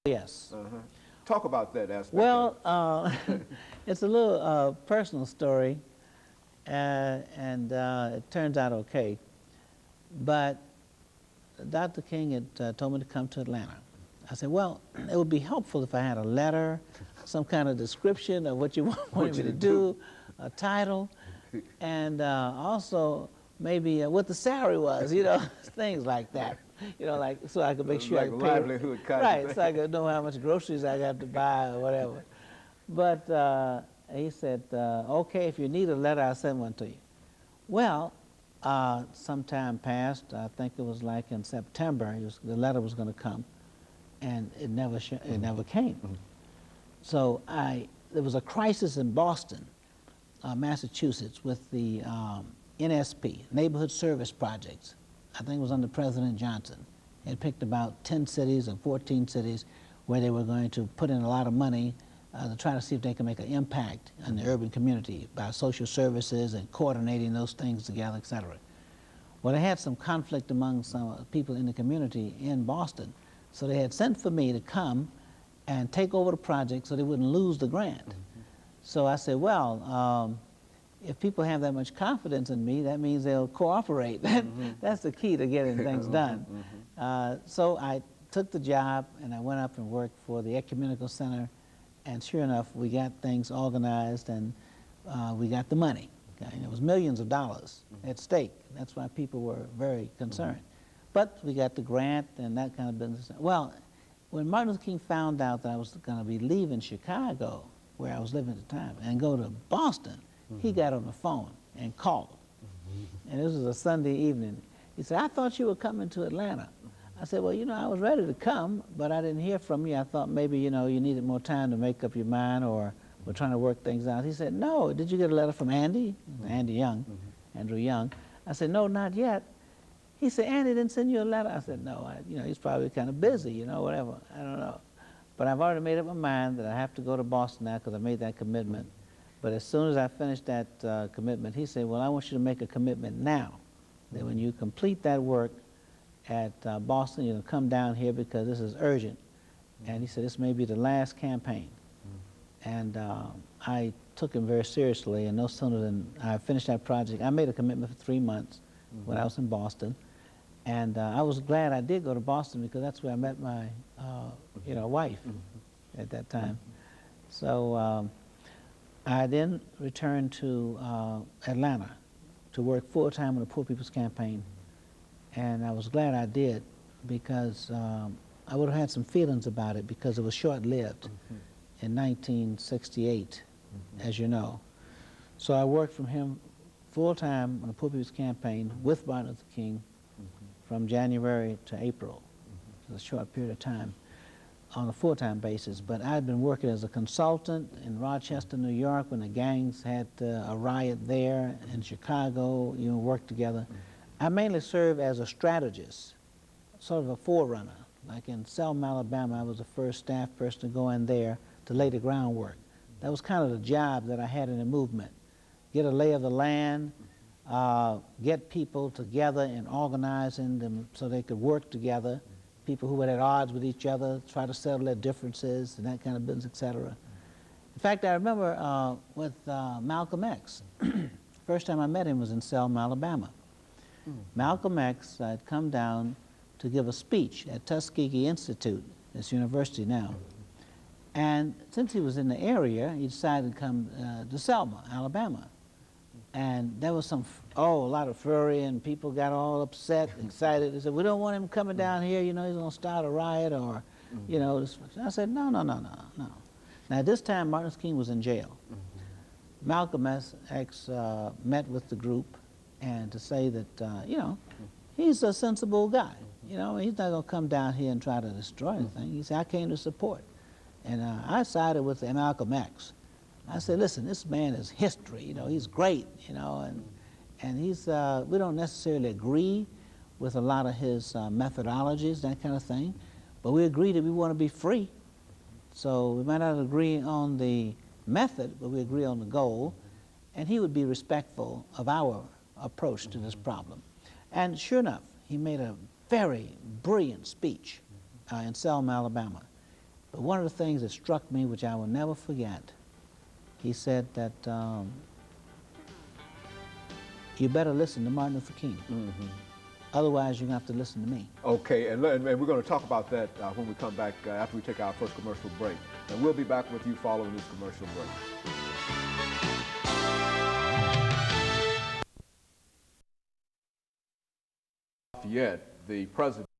Yes. Talk about that aspect. Well, it's a little personal story, and it turns out okay. But Dr. King had told me to come to Atlanta. I said, well, it would be helpful if I had a letter, some kind of description of what you wanted me to do, a title, and also maybe what the salary was, you know, things like that. You know, like, so I could make sure like I could livelihood pay. kind Right, of so I could know how much groceries I got to buy or whatever. But he said, okay, if you need a letter, I'll send one to you. Well, some time passed. I think it was like in September. The letter was going to come, and it never came. So there was a crisis in Boston, Massachusetts, with the NSP, Neighborhood Service Projects. I think it was under President Johnson. It picked about 10 cities or 14 cities where they were going to put in a lot of money to try to see if they can make an impact in the urban community by social services and coordinating those things together, et cetera. Well, they had some conflict among some people in the community in Boston, so they had sent for me to come and take over the project so they wouldn't lose the grant. So I said, well, if people have that much confidence in me, that means they'll cooperate. That's the key to getting things done. So I took the job, and I went up and worked for the Ecumenical Center, and sure enough, we got things organized, and we got the money. Okay? And it was millions of dollars at stake. That's why people were very concerned. But we got the grant and that kind of business. Well, when Martin Luther King found out that I was going to be leaving Chicago, where I was living at the time, and go to Boston, he got on the phone and called. And this was a Sunday evening. He said, I thought you were coming to Atlanta. I said, well, you know, I was ready to come, but I didn't hear from you. I thought maybe, you know, you needed more time to make up your mind, or we're trying to work things out. He said, no, did you get a letter from Andy? Andy Young, Andrew Young. I said, no, not yet. He said, Andy didn't send you a letter? I said, no, you know, he's probably kind of busy, you know, whatever. I don't know. But I've already made up my mind that I have to go to Boston now because I made that commitment. But as soon as I finished that commitment, he said, well, I want you to make a commitment now, that when you complete that work at Boston, you're going to come down here because this is urgent. And he said, this may be the last campaign. And I took him very seriously, and no sooner than I finished that project, I made a commitment for 3 months when I was in Boston. And I was glad I did go to Boston because that's where I met my you know, wife at that time. So I then returned to Atlanta to work full-time on the Poor People's Campaign. And I was glad I did because I would have had some feelings about it because it was short-lived in 1968, as you know. So I worked from him full-time on the Poor People's Campaign with Martin Luther King from January to April. It was a short period of time on a full-time basis. But I had been working as a consultant in Rochester, New York, when the gangs had a riot there, in Chicago, you know, worked together. I mainly served as a strategist, sort of a forerunner. Like in Selma, Alabama, I was the first staff person to go in there to lay the groundwork. That was kind of the job that I had in the movement. Get a lay of the land, get people together and organizing them so they could work together, people who were at odds with each other, try to settle their differences and that kind of business, etc. In fact, I remember with Malcolm X, first time I met him was in Selma, Alabama. Malcolm X had come down to give a speech at Tuskegee Institute, this university now. And since he was in the area, he decided to come to Selma, Alabama. And there was a lot of fury, and people got all upset, excited. They said, we don't want him coming down here, you know, he's gonna start a riot or, you know. I said, no. Now at this time, Martin Luther King was in jail. Malcolm X met with the group and to say that, you know, he's a sensible guy. You know, he's not gonna come down here and try to destroy anything. He said, I came to support. And I sided with Malcolm X. I said, listen, this man is history, you know, he's great, you know, and he's, we don't necessarily agree with a lot of his methodologies, that kind of thing, but we agree that we want to be free. So we might not agree on the method, but we agree on the goal, and he would be respectful of our approach to this problem. And sure enough, he made a very brilliant speech in Selma, Alabama. But one of the things that struck me, which I will never forget, he said that you better listen to Martin Luther King. Otherwise, you're going to have to listen to me. Okay, and we're going to talk about that when we come back after we take our first commercial break. And we'll be back with you following this commercial break. Lafayette, the president